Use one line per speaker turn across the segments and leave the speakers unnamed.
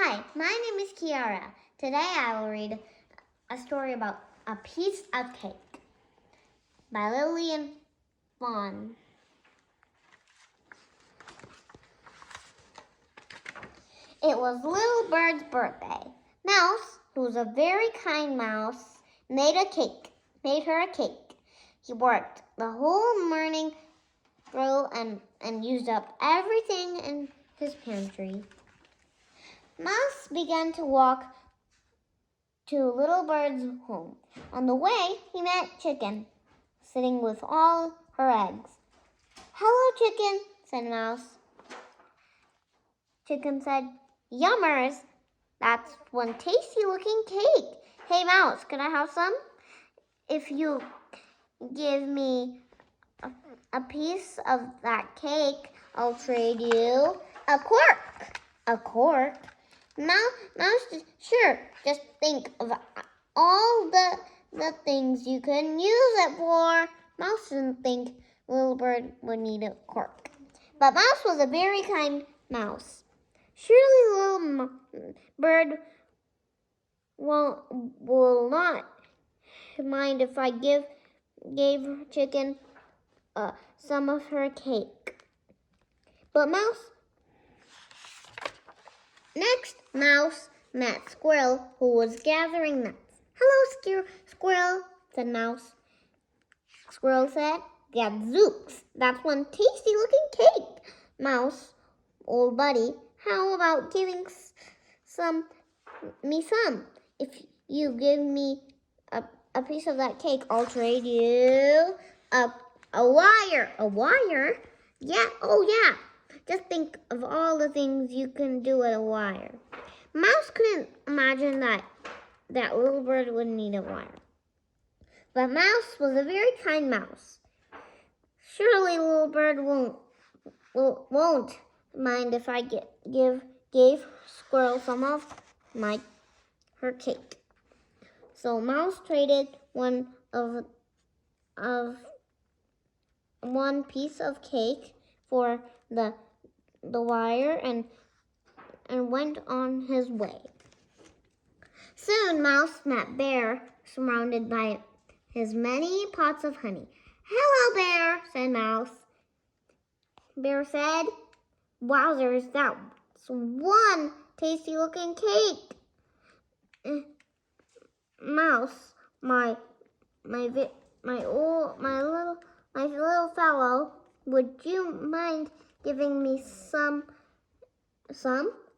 Hi, my name is Kiara. Today I will read a story about A Piece of Cake by Lillian Vaughn. It was Little Bird's birthday. Mouse, who was a very kind mouse, made her a cake. He worked the whole morning through and used up everything in his pantry. Mouse began to walk to Little Bird's home. On the way, he met Chicken, sitting with all her eggs. "Hello, Chicken," said Mouse. Chicken said, "Yummers, that's one tasty-looking cake. Hey, Mouse, can I have some? If you give me a piece of that cake, I'll trade you a cork." "A cork?" Mouse, "Sure, just think of all the things you can use it for." Mouse didn't think Little Bird would need a cork. But Mouse was a very kind mouse. "Surely Little Bird will not mind if I gave Chicken some of her cake." But Next, Mouse met Squirrel, who was gathering nuts. "Hello, Squirrel," said Mouse. Squirrel said, "Gadzooks, that's one tasty-looking cake. Mouse, old buddy, how about giving me some? If you give me a piece of that cake, I'll trade you a wire." "A wire?" "Yeah, oh yeah. Just think of all the things you can do with a wire." Mouse couldn't imagine that Little Bird would need a wire. But Mouse was a very kind mouse. "Surely Little Bird won't mind if I gave Squirrel some of her cake." So Mouse traded one piece of cake for the wire and went on his way. Soon Mouse met Bear, surrounded by his many pots of honey. "Hello, Bear," said Mouse. Bear said, "Wowzers, that's one tasty-looking cake. Mouse, my little fellow, would you mind giving me some?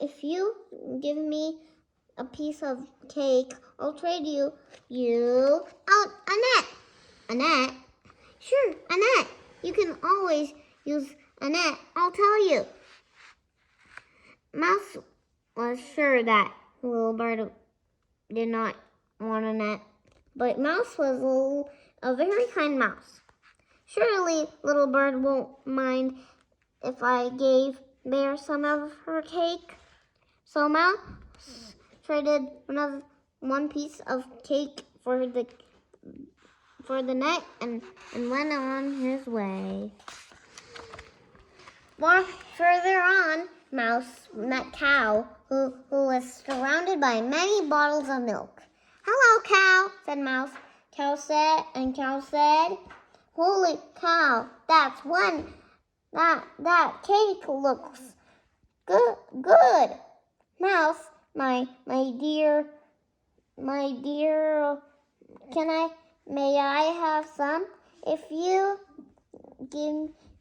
If you give me a piece of cake, I'll trade you a net." "A net?" "Sure, a net. You can always use a net, I'll tell you." Mouse was sure that Little Bird did not want a net, but Mouse was a very kind mouse. "Surely Little Bird won't mind if I gave Bear some of her cake." So Mouse traded one piece of cake for the net and went on his way. Further on, Mouse met Cow, who was surrounded by many bottles of milk. "Hello, Cow," said Mouse. Cow said, "Holy cow, that's one. That cake looks good. Mouse, my dear, may I have some? If you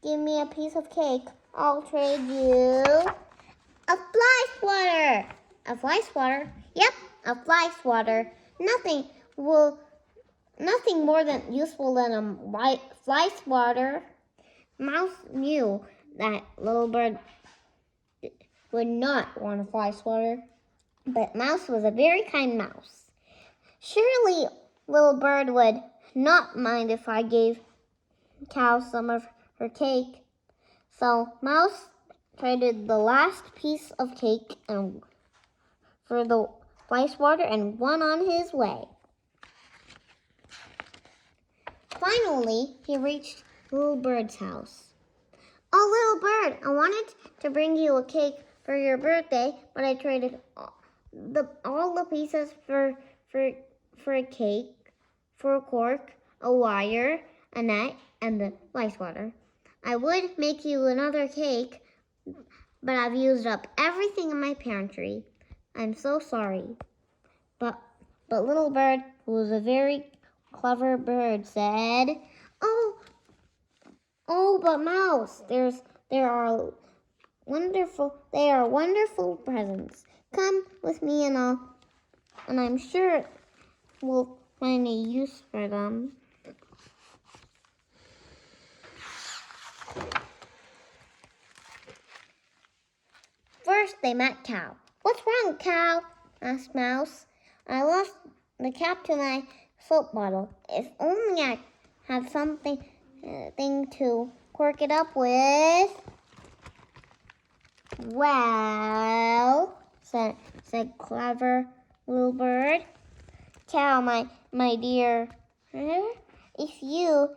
give me a piece of cake, I'll trade you a fly swatter." "A fly swatter?" "Yep, a fly swatter. Nothing more than useful than a white fly swatter." Mouse knew that Little Bird would not want a fly swatter, but Mouse was a very kind mouse. Surely Little Bird would not mind if I gave Cow some of her cake. So Mouse traded the last piece of cake for the fly swatter and went on his way. Finally, he reached Little Bird's house. "Oh, Little Bird, I wanted to bring you a cake for your birthday, but I traded all the pieces for a cake, for a cork, a wire, a net, and the ice water. I would make you another cake, but I've used up everything in my pantry. I'm so sorry. But Little Bird, who was a very clever bird, said, "Oh, but Mouse, they are wonderful presents. Come with me and I'm sure we'll find a use for them." First, they met Cow. "What's wrong, Cow?" asked Mouse. "I lost the cap to my soap bottle. If only I had something thing to cork it up with." "Well," said clever Little Bird, "Cow, my dear, if you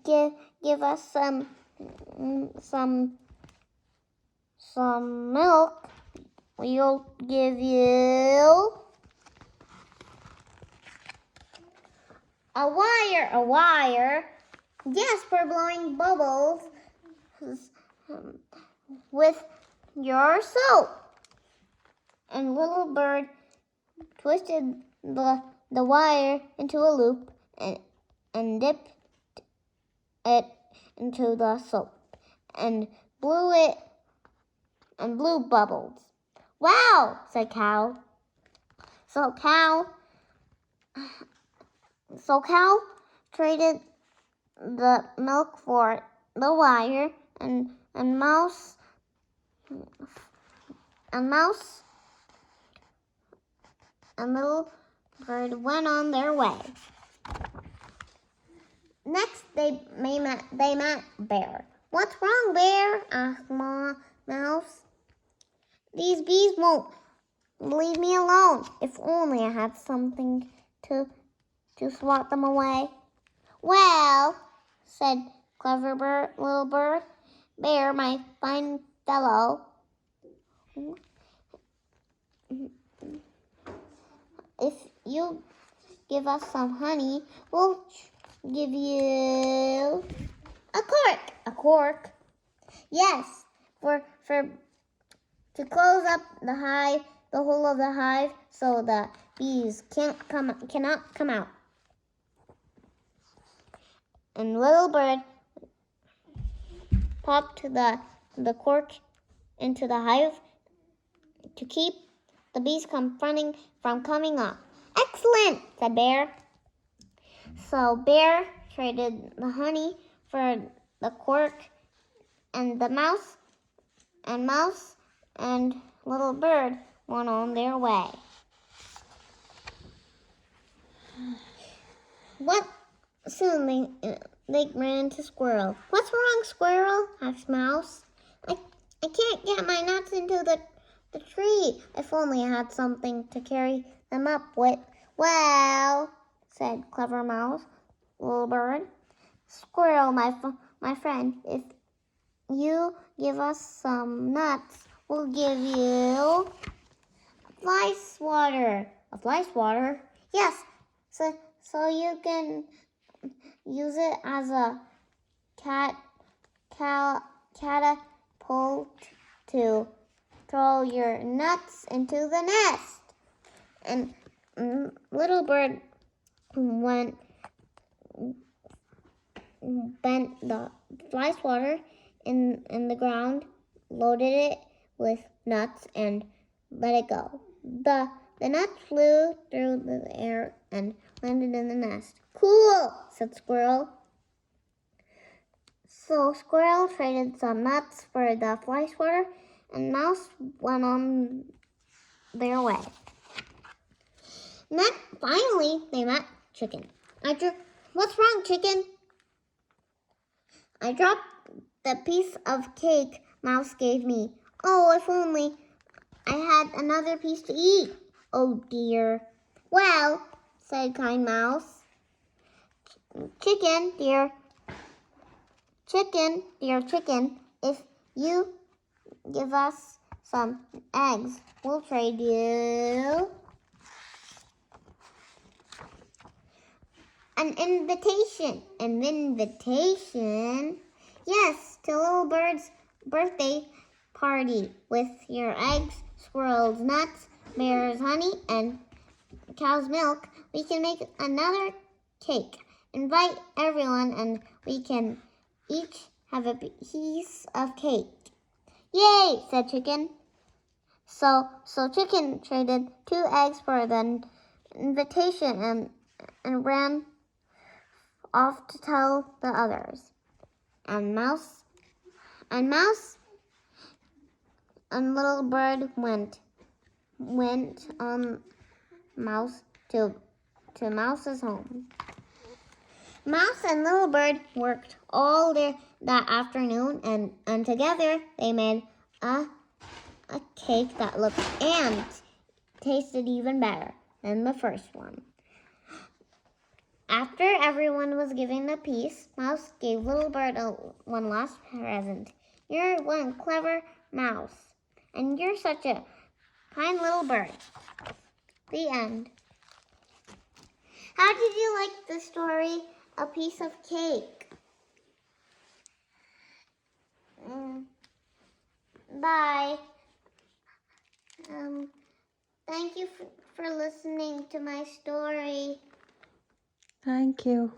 give us some milk, we'll give you a wire." "A wire?" "Yes, for blowing bubbles with your soap." And Little Bird twisted the wire into a loop and dipped it into the soap and blew bubbles. "Wow," said Cow. So Cow traded the milk for the wire, and Mouse and Little Bird went on their way. Next, they met Bear. "What's wrong, Bear?" asked Mouse. "These bees won't leave me alone. If only I had something to swat them away." "Well," said clever Little Bird, "Bear, my fine fellow, if you give us some honey, we'll give you a cork." "A cork?" "Yes, for to close up the hive, the hole of the hive, so the bees cannot come out." And Little Bird popped the cork into the hive to keep the bees from coming up. "Excellent," said Bear. So Bear traded the honey for the cork, and the Mouse and Little Bird went on their way. Soon they ran into Squirrel. "What's wrong, Squirrel?" asked Mouse. I can't get my nuts into the tree. If only I had something to carry them up with." "Well," said clever Little Bird, "Squirrel, my friend, if you give us some nuts, we'll give you flies water." "A flies water?" "Yes, so you can use it as a catapult to throw your nuts into the nest." And Little Bird bent the fly swatter in the ground, loaded it with nuts, and let it go. The nuts flew through the air and landed in the nest. "Cool," said Squirrel. So Squirrel traded some nuts for the fly swatter, and Mouse went on their way. Finally, they met Chicken. "What's wrong, Chicken?" "I dropped the piece of cake Mouse gave me. Oh, if only I had another piece to eat." "Oh, dear." "Well," said kind Mouse, Chicken, dear Chicken, if you give us some eggs. We'll trade you an invitation. An invitation? Yes, to Little Bird's birthday party with your eggs, squirrels' nuts, bear's honey, and cow's milk. We can make another cake. Invite everyone and we can each have a piece of cake. Yay, said Chicken. So Chicken traded 2 eggs for the invitation and ran off to tell the others. And Mouse and Little Bird went on Mouse to Mouse's home. Mouse and Little Bird worked all day that afternoon, and together they made a cake that looked and tasted even better than the first one. After everyone was given a piece, Mouse gave Little Bird one last present. You're one clever mouse, and you're such a kind little bird. The end. How did you like the story, A Piece of Cake? Bye. Thank you for listening to my story.
Thank you.